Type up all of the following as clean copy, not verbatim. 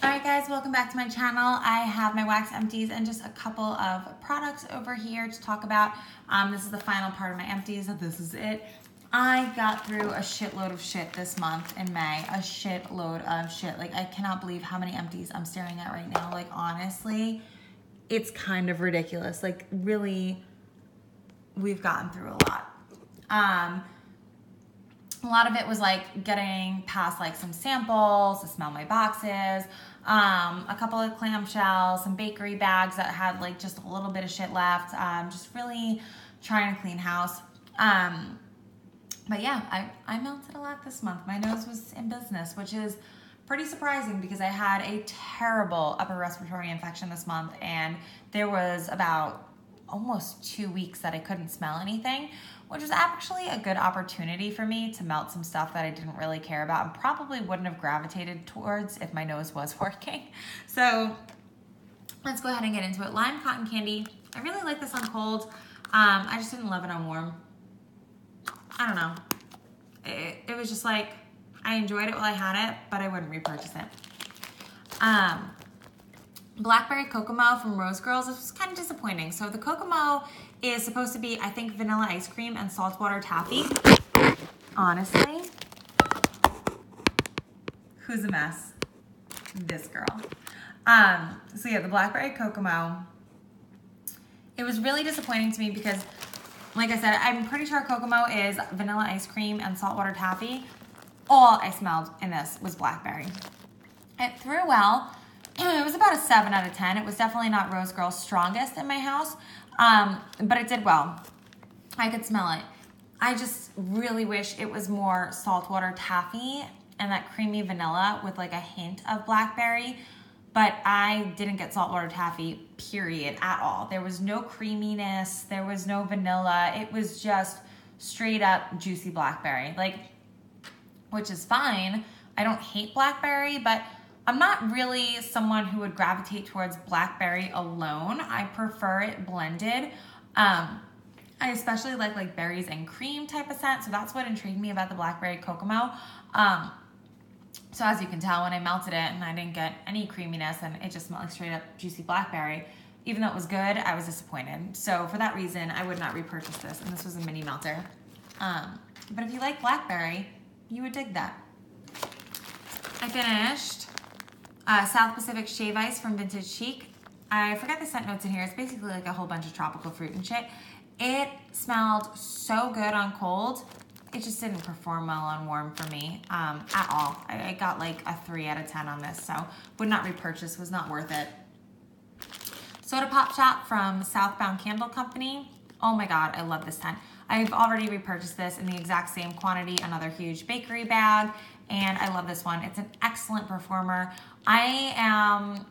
Alright guys, welcome back to my channel. I have my wax empties and just a couple of products over here to talk about. This is the final part of my empties. This is it. I got through a shitload of shit this month in May. A shitload of shit. Like, I cannot believe how many empties I'm staring at right now. Like, honestly, it's kind of ridiculous. Like, really, we've gotten through a lot. A lot of it was like getting past like some samples to smell my boxes, a couple of clamshells, some bakery bags that had like just a little bit of shit left, just really trying to clean house. But yeah, I melted a lot this month. My nose was in business, which is pretty surprising because I had a terrible upper respiratory infection this month, and there was about almost 2 weeks that I couldn't smell anything, which was actually a good opportunity for me to melt some stuff that I didn't really care about and probably wouldn't have gravitated towards if my nose was working. So let's go ahead and get into it. Lime cotton candy. I really like this on cold. I just didn't love it on warm. I don't know. It was just like, I enjoyed it while I had it, but I wouldn't repurchase it. Blackberry Kokomo from Rose Girls. This was kind of disappointing. So the Kokomo is supposed to be, I think, vanilla ice cream and saltwater taffy. Honestly, who's a mess? This girl. So yeah, the Blackberry Kokomo. It was really disappointing to me because, like I said, I'm pretty sure Kokomo is vanilla ice cream and saltwater taffy. All I smelled in this was blackberry. It threw well. It was about a 7 out of 10. It was definitely not Rose Girl's strongest in my house, but it did well. I could smell it. I just really wish it was more saltwater taffy and that creamy vanilla with like a hint of blackberry, but I didn't get saltwater taffy, period, at all. There was no creaminess. There was no vanilla. It was just straight up juicy blackberry, like, which is fine. I don't hate blackberry, but I'm not really someone who would gravitate towards blackberry alone. I prefer it blended. I especially like berries and cream type of scent, so that's what intrigued me about the Blackberry Kokomo. So as you can tell, when I melted it and I didn't get any creaminess and it just smelled like straight up juicy blackberry, even though it was good, I was disappointed. So for that reason, I would not repurchase this, and this was a mini melter. But if you like blackberry, you would dig that. I finished South Pacific Shave Ice from Vintage Chic. I forgot the scent notes in here. It's basically like a whole bunch of tropical fruit and shit. It smelled so good on cold. It just didn't perform well on warm for me at all. I got like a 3 out of 10 on this, so would not repurchase, was not worth it. Soda Pop Shop from Southbound Candle Company. Oh my God, I love this scent. I've already repurchased this in the exact same quantity, another huge bakery bag, and I love this one. It's an excellent performer. I am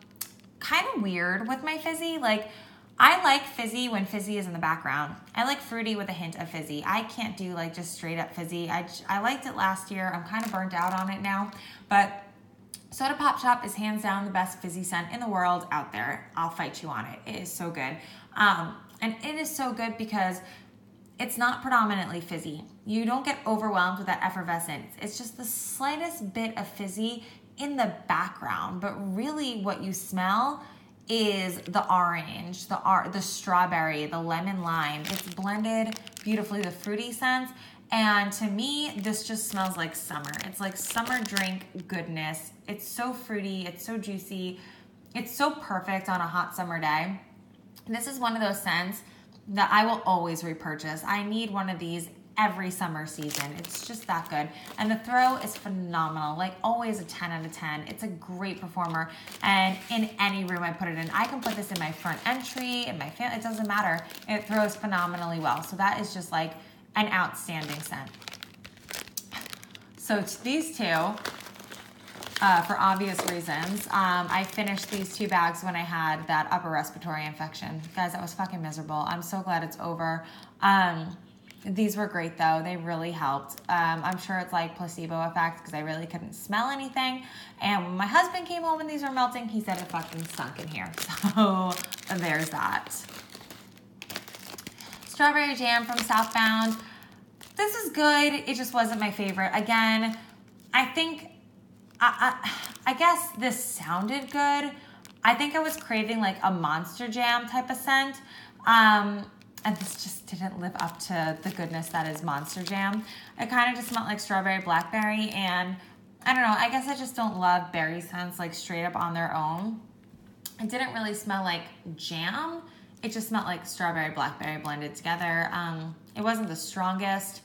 kind of weird with my fizzy. Like, I like fizzy when fizzy is in the background. I like fruity with a hint of fizzy. I can't do like just straight up fizzy. I liked it last year. I'm kind of burnt out on it now, but Soda Pop Shop is hands down the best fizzy scent in the world out there. I'll fight you on it. It is so good. And it is so good because it's not predominantly fizzy. You don't get overwhelmed with that effervescence. It's just the slightest bit of fizzy in the background, but really what you smell is the orange, the strawberry, the lemon lime. It's blended beautifully, the fruity scents. And to me, this just smells like summer. It's like summer drink goodness. It's so fruity, it's so juicy. It's so perfect on a hot summer day. This is one of those scents that I will always repurchase. I need one of these every summer season. It's just that good. And the throw is phenomenal. Like, always a 10 out of 10. It's a great performer. And in any room I put it in, I can put this in my front entry, in my family, it doesn't matter. It throws phenomenally well. So that is just like an outstanding scent. So these two, for obvious reasons, I finished these 2 bags when I had that upper respiratory infection. Guys, that was fucking miserable. I'm so glad it's over. These were great though. They really helped. I'm sure it's like placebo effect because I really couldn't smell anything. And when my husband came home and these were melting, he said it fucking stunk in here. So there's that. Strawberry jam from Southbound. This is good. It just wasn't my favorite. Again, I think I guess this sounded good. I think I was craving like a Monster Jam type of scent. And this just didn't live up to the goodness that is Monster Jam. It kind of just smelled like strawberry blackberry, and I don't know, I guess I just don't love berry scents like straight up on their own. It didn't really smell like jam. It just smelled like strawberry blackberry blended together. It wasn't the strongest.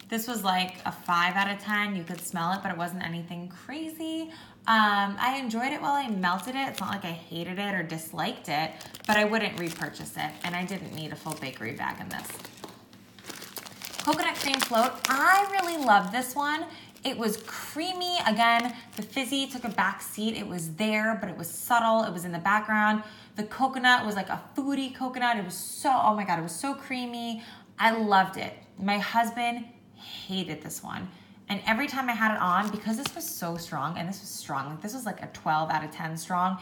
This was like a 5 out of 10. You could smell it, but it wasn't anything crazy. I enjoyed it while I melted it. It's not like I hated it or disliked it, but I wouldn't repurchase it, and I didn't need a full bakery bag in this. Coconut cream float. I really love this one. It was creamy. Again, the fizzy took a back seat. It was there, but it was subtle. It was in the background. The coconut was like a foodie coconut. It was so, oh my God, it was so creamy. I loved it. My husband hated this one. And every time I had it on, because this was so strong, and this was strong, like this was like a 12 out of 10 strong,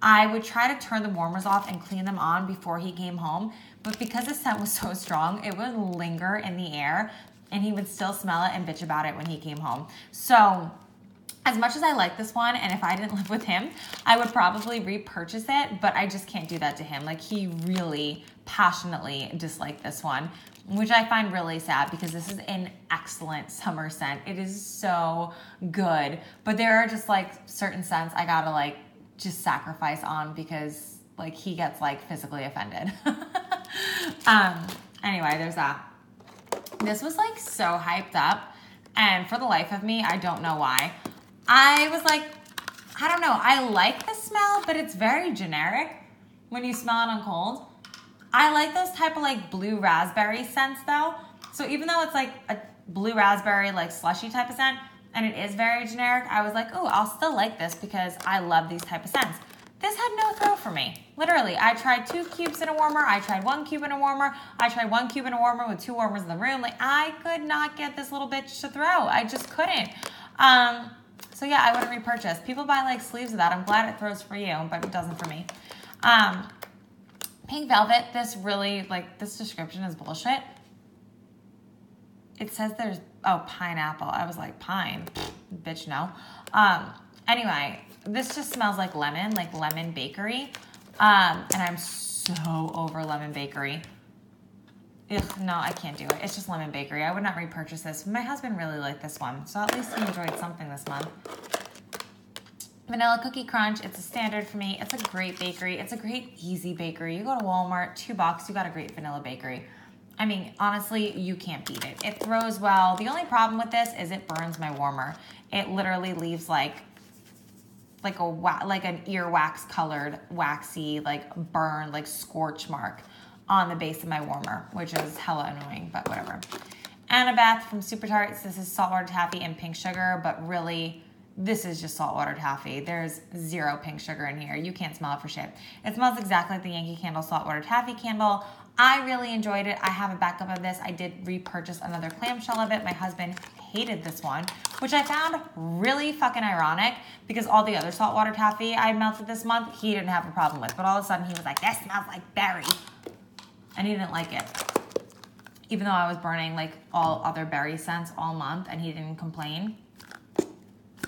I would try to turn the warmers off and clean them on before he came home. But because the scent was so strong, it would linger in the air, and he would still smell it and bitch about it when he came home. So as much as I like this one, and if I didn't live with him, I would probably repurchase it, but I just can't do that to him. Like, he really passionately disliked this one, which I find really sad because this is an excellent summer scent. It is so good, but there are just like certain scents I gotta like just sacrifice on because like he gets like physically offended. Anyway, there's that. This was like so hyped up, and for the life of me, I don't know why. I was like, I don't know. I like the smell, but it's very generic when you smell it on cold. I like those type of like blue raspberry scents though. So even though it's like a blue raspberry like slushy type of scent, and it is very generic, I was like, oh, I'll still like this because I love these type of scents. This had no throw for me. Literally, I tried 2 cubes in a warmer. I tried 1 cube in a warmer. I tried 1 cube in a warmer with 2 warmers in the room. Like, I could not get this little bitch to throw. I just couldn't. So yeah, I wouldn't repurchase. People buy like sleeves of that. I'm glad it throws for you, but it doesn't for me. Pink Velvet, this really, like, this description is bullshit. It says there's, oh, pineapple. I was like, pine? Bitch, no. Anyway, this just smells like lemon bakery. And I'm so over lemon bakery. Ugh, no, I can't do it. It's just lemon bakery. I would not repurchase this. My husband really liked this one, so at least he enjoyed something this month. Vanilla Cookie Crunch, it's a standard for me. It's a great bakery. It's a great easy bakery. You go to Walmart, $2, you got a great vanilla bakery. I mean, honestly, you can't beat it. It throws well. The only problem with this is it burns my warmer. It literally leaves like an earwax colored, waxy, like burn, like scorch mark on the base of my warmer, which is hella annoying, but whatever. Annabeth from Super Tarts. This is saltwater taffy and pink sugar, but really, this is just saltwater taffy. There's 0 pink sugar in here. You can't smell it for shit. It smells exactly like the Yankee Candle saltwater taffy candle. I really enjoyed it. I have a backup of this. I did repurchase another clamshell of it. My husband hated this one, which I found really fucking ironic because all the other saltwater taffy I melted this month, he didn't have a problem with. But all of a sudden he was like, this smells like berry. And he didn't like it. Even though I was burning like all other berry scents all month and he didn't complain. I'm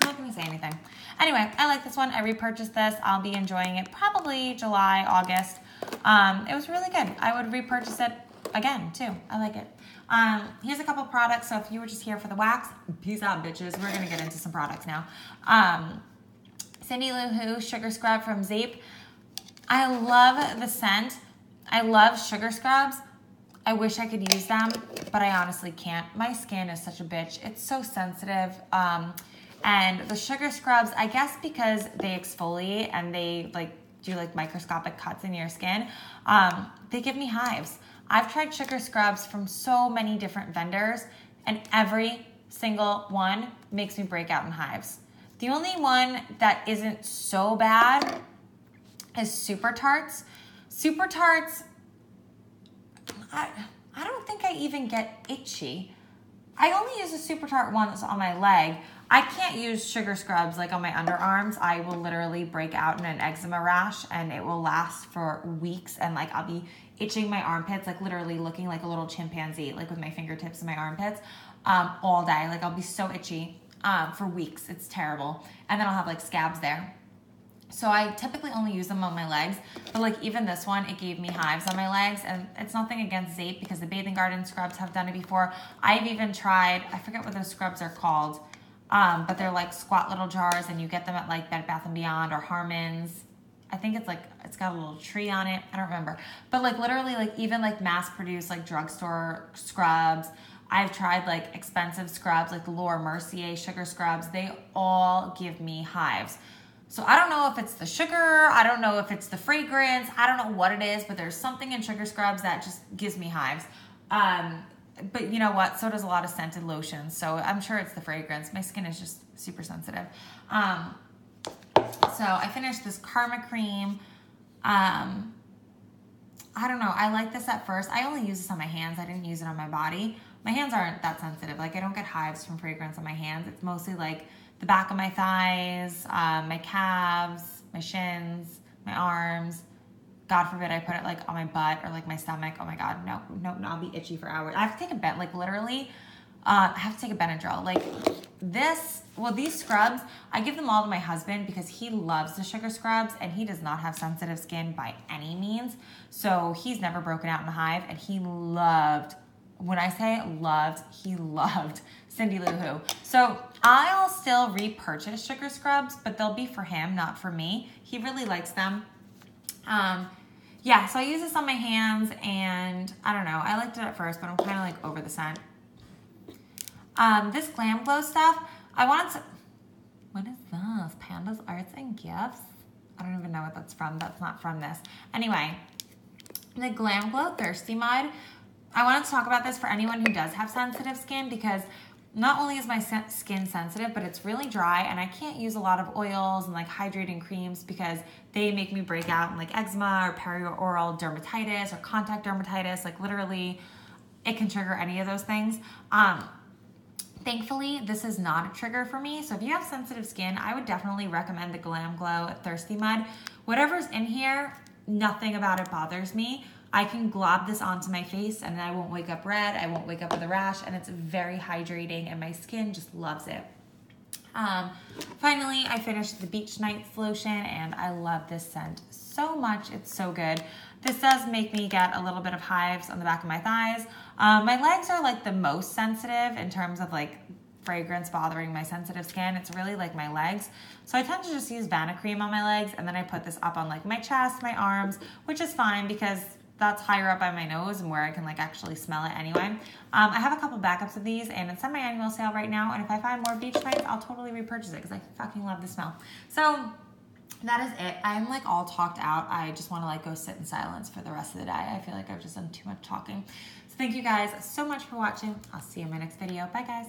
not gonna say anything. Anyway, I like this one. I repurchased this. I'll be enjoying it probably July, August. It was really good. I would repurchase it again too. I like it. Here's a couple products. So if you were just here for the wax, peace out, bitches. We're gonna get into some products now. Cindy Lou Who Sugar Scrub from Zape. I love the scent. I love sugar scrubs. I wish I could use them, but I honestly can't. My skin is such a bitch. It's so sensitive. And the sugar scrubs, I guess because they exfoliate and they like do like microscopic cuts in your skin, they give me hives. I've tried sugar scrubs from so many different vendors, and every single one makes me break out in hives. The only one that isn't so bad is Super Tarts. Super Tarts, I don't think I even get itchy. I only use a Super Tart once on my leg. I can't use sugar scrubs like on my underarms. I will literally break out in an eczema rash and it will last for weeks, and like I'll be itching my armpits, like literally looking like a little chimpanzee, like with my fingertips in my armpits all day. Like I'll be so itchy. for weeks. It's terrible. And then I'll have like scabs there. So I typically only use them on my legs, but like even this one, it gave me hives on my legs, and it's nothing against Zape because the Bathing Garden scrubs have done it before. I've even tried, I forget what those scrubs are called, but they're like squat little jars, and you get them at like Bed Bath & Beyond or Harmon's. I think it's like, it's got a little tree on it. I don't remember. But like literally like even like mass produced like drugstore scrubs. I've tried like expensive scrubs like the Laura Mercier sugar scrubs. They all give me hives. So I don't know if it's the sugar, I don't know if it's the fragrance, I don't know what it is, but there's something in sugar scrubs that just gives me hives. But you know what? So does a lot of scented lotions. So I'm sure it's the fragrance. My skin is just super sensitive. So I finished this Karma cream. I don't know. I like this at first. I only use this on my hands. I didn't use it on my body. My hands aren't that sensitive. Like I don't get hives from fragrance on my hands. It's mostly like the back of my thighs, my calves, my shins, my arms. God forbid I put it like on my butt or like my stomach. Oh my God, no, I'll be itchy for hours. I have to take a Ben, like literally, I have to take a Benadryl. Like these scrubs, I give them all to my husband because he loves the sugar scrubs and he does not have sensitive skin by any means. So he's never broken out in a hive, and he loved, when I say loved, he loved Cindy Lou Who. So I'll still repurchase sugar scrubs, but they'll be for him, not for me. He really likes them. Yeah, so I use this on my hands, and I don't know. I liked it at first, but I'm kind of like over the scent. This Glam Glow stuff, I wanted to, what is this? Pandas Arts and Gifts? I don't even know what that's from. That's not from this. Anyway, the Glam Glow Thirsty Mud. I wanted to talk about this for anyone who does have sensitive skin, because not only is my skin sensitive, but it's really dry, and I can't use a lot of oils and like hydrating creams because they make me break out in like eczema or perioral dermatitis or contact dermatitis. Like literally, it can trigger any of those things. Thankfully, this is not a trigger for me. So if you have sensitive skin, I would definitely recommend the Glam Glow Thirsty Mud. Whatever's in here, nothing about it bothers me. I can glob this onto my face and I won't wake up red, I won't wake up with a rash, and it's very hydrating and my skin just loves it. Finally, I finished the Beach Nights lotion, and I love this scent so much. It's so good. This does make me get a little bit of hives on the back of my thighs. My legs are like the most sensitive in terms of like fragrance bothering my sensitive skin. It's really like my legs. So I tend to just use Vanna cream on my legs, and then I put this up on like my chest, my arms, which is fine because that's higher up by my nose and where I can like actually smell it anyway. I have a couple backups of these, and it's on my annual sale right now, and if I find more Beach Nights, I'll totally repurchase it because I fucking love the smell. So that is it. I'm like all talked out. I just want to like go sit in silence for the rest of the day. I feel like I've just done too much talking. So thank you guys so much for watching. I'll see you in my next video. Bye guys.